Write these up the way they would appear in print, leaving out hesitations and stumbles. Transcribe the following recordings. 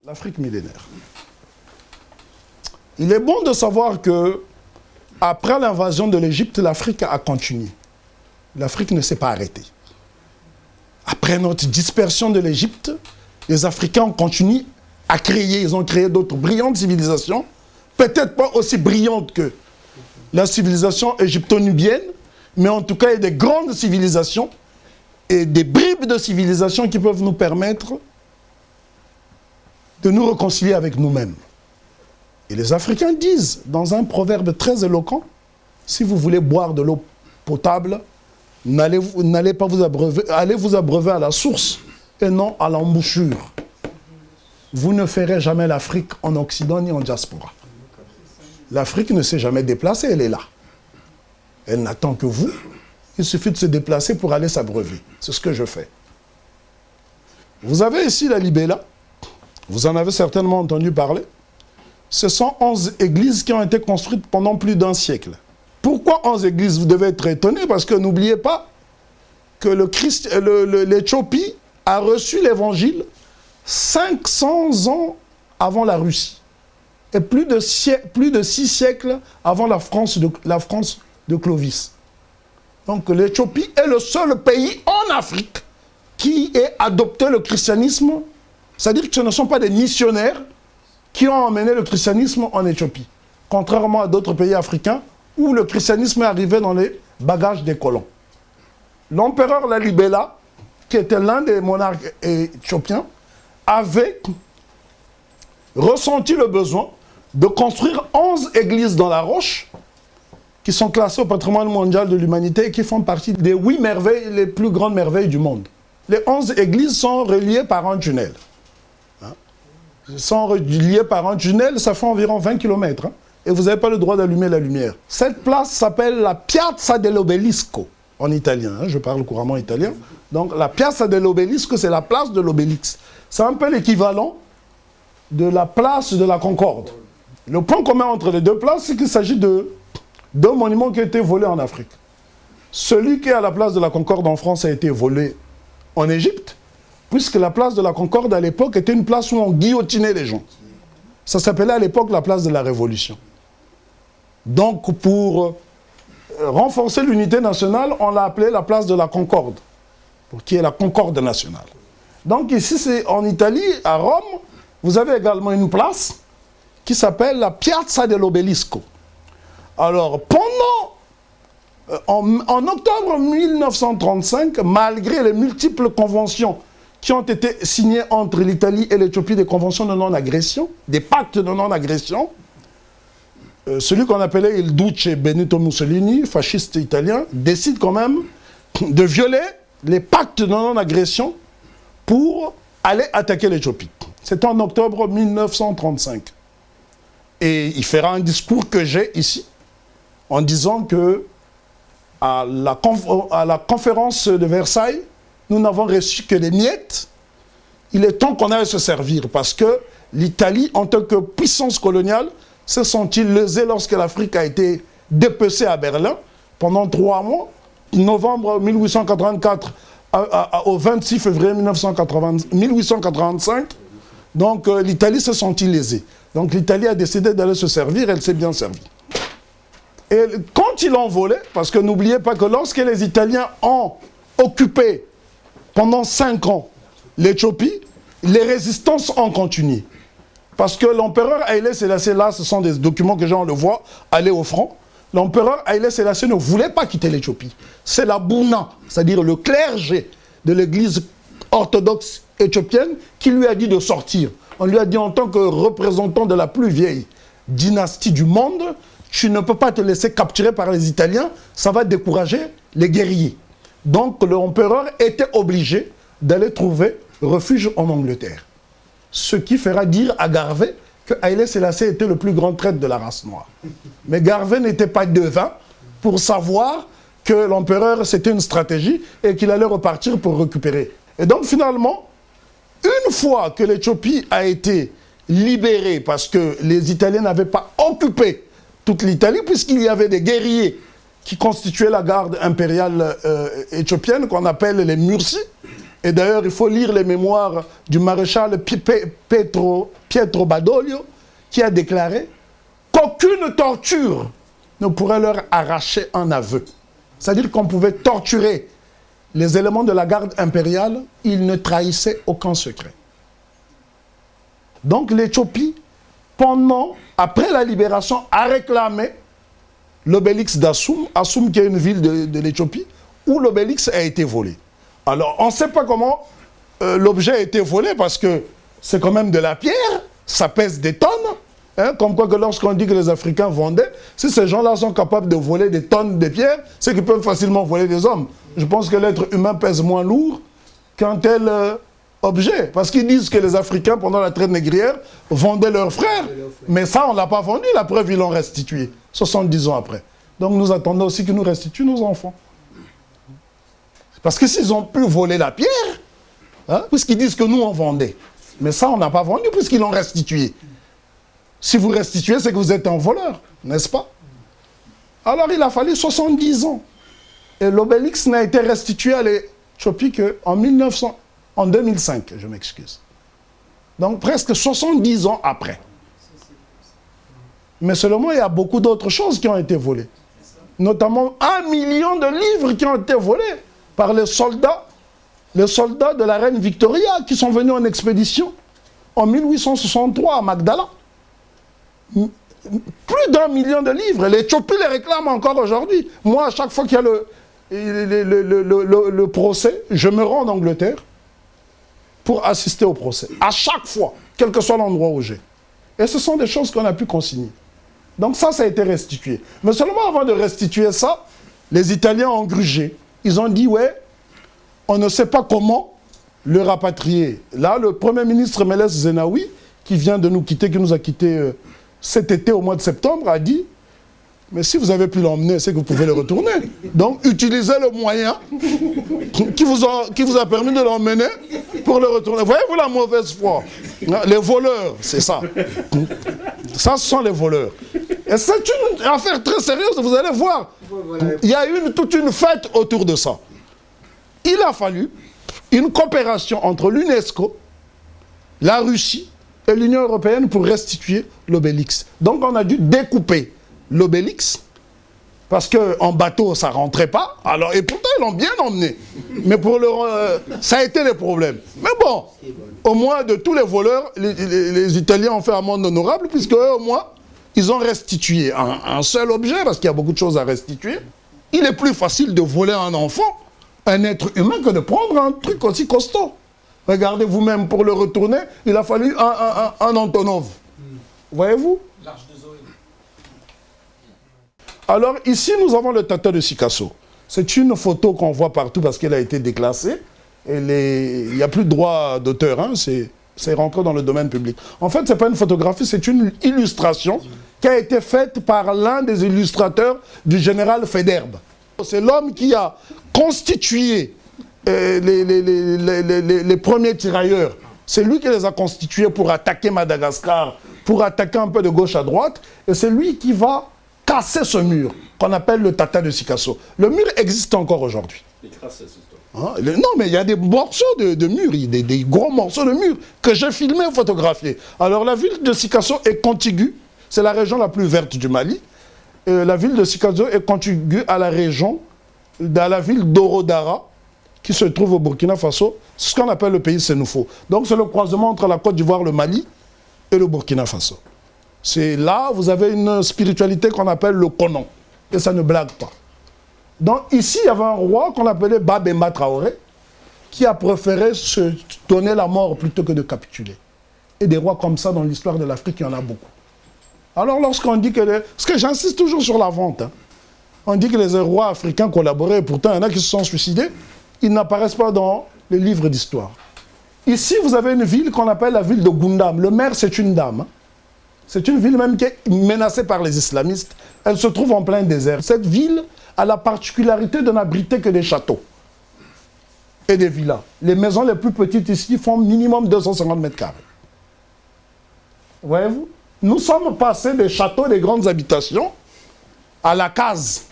L'Afrique millénaire. Il est bon de savoir que, après l'invasion de l'Égypte, l'Afrique a continué. L'Afrique ne s'est pas arrêtée. Après notre dispersion de l'Égypte, les Africains ont continué à créer. Ils ont créé d'autres brillantes civilisations, peut-être pas aussi brillantes que la civilisation égypto-nubienne, mais en tout cas, il y a des grandes civilisations et des bribes de civilisation qui peuvent nous permettre de nous réconcilier avec nous-mêmes. Et les Africains disent, dans un proverbe très éloquent, si vous voulez boire de l'eau potable, n'allez pas vous abreuver, allez vous abreuver à la source et non à l'embouchure. Vous ne ferez jamais l'Afrique en Occident ni en diaspora. L'Afrique ne s'est jamais déplacée, elle est là. Elle n'attend que vous. Il suffit de se déplacer pour aller s'abreuver. C'est ce que je fais. Vous avez ici la Libella. Vous en avez certainement entendu parler. Ce sont 11 églises qui ont été construites pendant plus d'1 siècle. Pourquoi 11 églises? Vous devez être étonné parce que n'oubliez pas que l'Éthiopie a reçu l'évangile 500 ans avant la Russie et plus de 6 siècles avant la France de Clovis. Donc l'Éthiopie est le seul pays en Afrique qui ait adopté le christianisme. C'est-à-dire que ce ne sont pas des missionnaires qui ont emmené le christianisme en Éthiopie, contrairement à d'autres pays africains où le christianisme est arrivé dans les bagages des colons. L'empereur Lalibela, qui était l'un des monarques éthiopiens, avait ressenti le besoin de construire 11 églises dans la roche, qui sont classées au patrimoine mondial de l'humanité et qui font partie des 8 merveilles, les plus grandes merveilles du monde. Les 11 églises sont reliées par un tunnel. Sont reliés par un tunnel, ça fait environ 20 km. Et vous n'avez pas le droit d'allumer la lumière. Cette place s'appelle la Piazza dell'Obelisco, en italien. Je parle couramment italien. Donc la Piazza dell'Obelisco, c'est la place de l'obélix. C'est un peu l'équivalent de la place de la Concorde. Le point commun entre les deux places, c'est qu'il s'agit de deux monuments qui ont été volés en Afrique. Celui qui est à la place de la Concorde en France a été volé en Égypte, puisque la place de la Concorde, à l'époque, était une place où on guillotinait les gens. Ça s'appelait à l'époque la place de la Révolution. Donc, pour renforcer l'unité nationale, on l'a appelée la place de la Concorde, qui est la Concorde nationale. Donc ici, c'est en Italie, à Rome, vous avez également une place qui s'appelle la Piazza dell'Obelisco. Alors, en octobre 1935, malgré les multiples conventions qui ont été signés entre l'Italie et l'Éthiopie, des conventions de non-agression, des pactes de non-agression. Celui qu'on appelait il Duce Benito Mussolini, fasciste italien, décide quand même de violer les pactes de non-agression pour aller attaquer l'Éthiopie. C'était en octobre 1935. Et il fera un discours que j'ai ici, en disant que à la conférence de Versailles, nous n'avons reçu que des miettes. Il est temps qu'on aille se servir parce que l'Italie, en tant que puissance coloniale, se sentit lésée lorsque l'Afrique a été dépecée à Berlin pendant 3 mois, novembre 1884 au 26 février 1885. Donc l'Italie se sentit lésée. Donc l'Italie a décidé d'aller se servir, elle s'est bien servie. Et quand ils l'ont volé, parce que n'oubliez pas que lorsque les Italiens ont occupé pendant 5 ans l'Éthiopie, les résistances ont continué. Parce que l'empereur Haïlé Sélassié, là, ce sont des documents que on le voit aller au front. L'empereur Haïlé Sélassié ne voulait pas quitter l'Éthiopie. C'est la Bouna, c'est-à-dire le clergé de l'église orthodoxe éthiopienne, qui lui a dit de sortir. On lui a dit en tant que représentant de la plus vieille dynastie du monde, tu ne peux pas te laisser capturer par les Italiens, ça va décourager les guerriers. Donc l'empereur était obligé d'aller trouver refuge en Angleterre. Ce qui fera dire à Garvey que Haïlé Sélassié était le plus grand traître de la race noire. Mais Garvey n'était pas devin pour savoir que l'empereur, c'était une stratégie et qu'il allait repartir pour récupérer. Et donc finalement, une fois que l'Éthiopie a été libérée, parce que les Italiens n'avaient pas occupé toute l'Italie, puisqu'il y avait des guerriers qui constituaient la garde impériale éthiopienne, qu'on appelle les Mursi, Et d'ailleurs, il faut lire les mémoires du maréchal Pietro Badoglio, qui a déclaré qu'aucune torture ne pourrait leur arracher un aveu. C'est-à-dire qu'on pouvait torturer les éléments de la garde impériale, ils ne trahissaient aucun secret. Donc l'Éthiopie, après la libération, a réclamé l'obélix d'Assoum, Assoum qui est une ville de l'Éthiopie, où l'obélix a été volé. Alors on ne sait pas comment l'objet a été volé, parce que c'est quand même de la pierre, ça pèse des tonnes, hein, comme quoi que lorsqu'on dit que les Africains vendaient, si ces gens-là sont capables de voler des tonnes de pierres, c'est qu'ils peuvent facilement voler des hommes. Je pense que l'être humain pèse moins lourd qu'un tel objet. Parce qu'ils disent que les Africains, pendant la traite négrière, vendaient leurs frères. Mais ça, on ne l'a pas vendu. La preuve, ils l'ont restitué 70 ans après. Donc nous attendons aussi qu'ils nous restituent nos enfants. Parce que s'ils ont pu voler la pierre, hein, puisqu'ils disent que nous, on vendait. Mais ça, on n'a pas vendu puisqu'ils l'ont restitué. Si vous restituez, c'est que vous êtes un voleur, n'est-ce pas? Alors il a fallu 70 ans. Et l'obélix n'a été restitué à l'Éthiopie qu'en 2005, je m'excuse. Donc presque 70 ans après. Mais seulement, il y a beaucoup d'autres choses qui ont été volées. Notamment 1 million de livres qui ont été volés par les soldats de la reine Victoria qui sont venus en expédition en 1863 à Magdala. Plus d'1 million de livres. L'Éthiopie les réclame encore aujourd'hui. Moi, à chaque fois qu'il y a le procès, je me rends en Angleterre pour assister au procès. À chaque fois, quel que soit l'endroit où j'ai. Et ce sont des choses qu'on a pu consigner. Donc ça a été restitué. Mais seulement avant de restituer ça, les Italiens ont grugé. Ils ont dit, ouais, on ne sait pas comment le rapatrier. Là, le Premier ministre Meles Zenawi, qui vient de nous quitter, qui nous a quittés cet été au mois de septembre, a dit, mais si vous avez pu l'emmener, c'est que vous pouvez le retourner. Donc, utilisez le moyen qui vous a permis de l'emmener pour le retourner. Voyez-vous la mauvaise foi? Les voleurs, c'est ça. Ça, ce sont les voleurs. Et c'est une affaire très sérieuse, vous allez voir. Il y a toute une fête autour de ça. Il a fallu une coopération entre l'UNESCO, la Russie et l'Union européenne pour restituer l'obélix. Donc on a dû découper l'obélix, parce qu'en bateau, ça ne rentrait pas. Alors, et pourtant, ils l'ont bien emmené. Mais pour ça a été le problème. Mais bon, au moins, de tous les voleurs, les Italiens ont fait un monde honorable, puisque eux, au moins, ils ont restitué un seul objet, parce qu'il y a beaucoup de choses à restituer. Il est plus facile de voler un enfant, un être humain, que de prendre un truc aussi costaud. Regardez vous-même, pour le retourner, il a fallu un Antonov. Voyez-vous? Alors ici, nous avons le Tata de Sikasso. C'est une photo qu'on voit partout parce qu'elle a été déclassée. Il n'y a plus de droit d'auteur, hein, c'est rentré dans le domaine public. En fait, ce n'est pas une photographie, c'est une illustration qui a été faite par l'un des illustrateurs du général Faidherbe. C'est l'homme qui a constitué les premiers tirailleurs. C'est lui qui les a constitués pour attaquer Madagascar, pour attaquer un peu de gauche à droite. Et c'est lui qui va casser ce mur, qu'on appelle le Tata de Sikasso. Le mur existe encore aujourd'hui. Hein? Non, mais il y a des morceaux de mur, des gros morceaux de mur que j'ai filmés et photographiés. Alors la ville de Sikasso est contiguë, c'est la région la plus verte du Mali. La ville de Sikasso est contiguë à la région, à la ville d'Orodara, qui se trouve au Burkina Faso. C'est ce qu'on appelle le pays Sénoufo. Donc c'est le croisement entre la Côte d'Ivoire, le Mali et le Burkina Faso. C'est là, vous avez une spiritualité qu'on appelle le Konon. Et ça ne blague pas. Donc ici, il y avait un roi qu'on appelait Babemba Traoré, qui a préféré se donner la mort plutôt que de capituler. Et des rois comme ça dans l'histoire de l'Afrique, il y en a beaucoup. Alors lorsqu'on dit que... Parce que j'insiste toujours sur la vente. Hein. On dit que les rois africains collaboraient, pourtant il y en a qui se sont suicidés. Ils n'apparaissent pas dans les livres d'histoire. Ici, vous avez une ville qu'on appelle la ville de Gundam. Le maire, c'est une dame. Hein. C'est une ville même qui est menacée par les islamistes. Elle se trouve en plein désert. Cette ville a la particularité de n'abriter que des châteaux et des villas. Les maisons les plus petites ici font minimum 250 mètres carrés. Voyez-vous? Nous sommes passés des châteaux, des grandes habitations, à la case.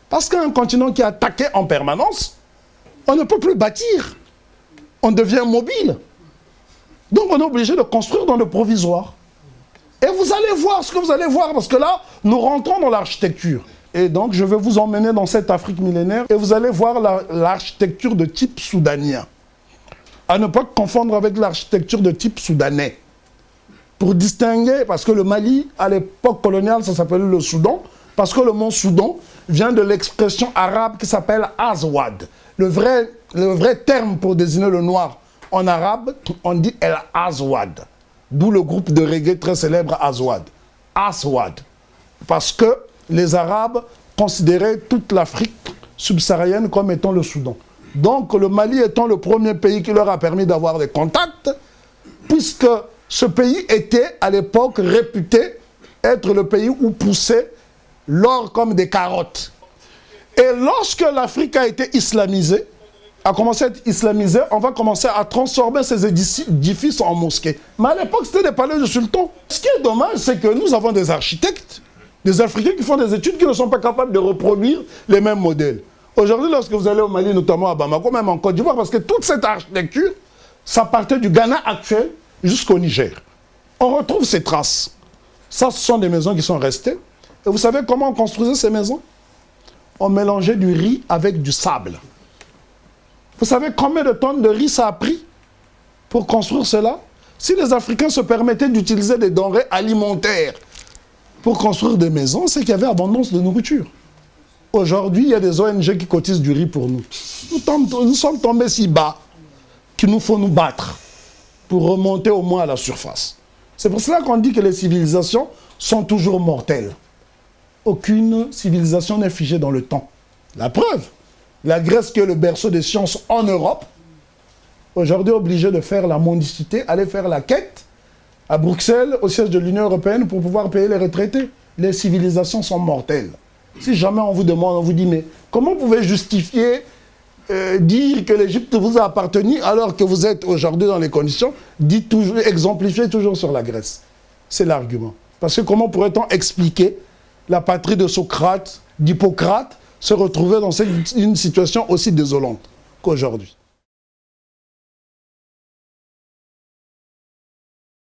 Parce qu'un continent qui est attaqué en permanence, on ne peut plus bâtir. on devient mobile. Donc on est obligé de construire dans le provisoire. Et vous allez voir ce que vous allez voir, parce que là, nous rentrons dans l'architecture. Et donc je vais vous emmener dans cette Afrique millénaire, et vous allez voir l'architecture de type soudanien. À ne pas confondre avec l'architecture de type soudanais. Pour distinguer, parce que le Mali, à l'époque coloniale, ça s'appelait le Soudan, parce que le mot Soudan vient de l'expression arabe qui s'appelle Azwad. Le vrai terme pour désigner le noir en arabe, on dit El Azwad. D'où le groupe de reggae très célèbre Azwad. Azwad. Parce que les Arabes considéraient toute l'Afrique subsaharienne comme étant le Soudan. Donc le Mali étant le premier pays qui leur a permis d'avoir des contacts, puisque ce pays était à l'époque réputé être le pays où poussait l'or comme des carottes. Et lorsque l'Afrique a été islamisée, a commencé à être islamisée, on va commencer à transformer ces édifices en mosquées. Mais à l'époque, c'était des palais de sultans. Ce qui est dommage, c'est que nous avons des architectes, des Africains qui font des études qui ne sont pas capables de reproduire les mêmes modèles. Aujourd'hui, lorsque vous allez au Mali, notamment à Bamako, même en Côte d'Ivoire, parce que toute cette architecture, ça partait du Ghana actuel jusqu'au Niger. On retrouve ces traces. Ça, ce sont des maisons qui sont restées. Et vous savez comment on construisait ces maisons? On mélangeait du riz avec du sable. Vous savez combien de tonnes de riz ça a pris pour construire cela? Si les Africains se permettaient d'utiliser des denrées alimentaires pour construire des maisons, c'est qu'il y avait abondance de nourriture. Aujourd'hui, il y a des ONG qui cotisent du riz pour nous. Nous sommes tombés si bas qu'il nous faut nous battre pour remonter au moins à la surface. C'est pour cela qu'on dit que les civilisations sont toujours mortelles. Aucune civilisation n'est figée dans le temps. La preuve, la Grèce qui est le berceau des sciences en Europe, aujourd'hui obligée de faire la mendicité, aller faire la quête à Bruxelles, au siège de l'Union européenne, pour pouvoir payer les retraités. Les civilisations sont mortelles. Si jamais on vous demande, on vous dit, mais comment vous pouvez justifier, dire que l'Égypte vous a appartenu alors que vous êtes aujourd'hui dans les conditions, dites toujours, exemplifiez toujours sur la Grèce. C'est l'argument. Parce que comment pourrait-on expliquer la patrie de Socrate, d'Hippocrate, se retrouver dans une situation aussi désolante qu'aujourd'hui?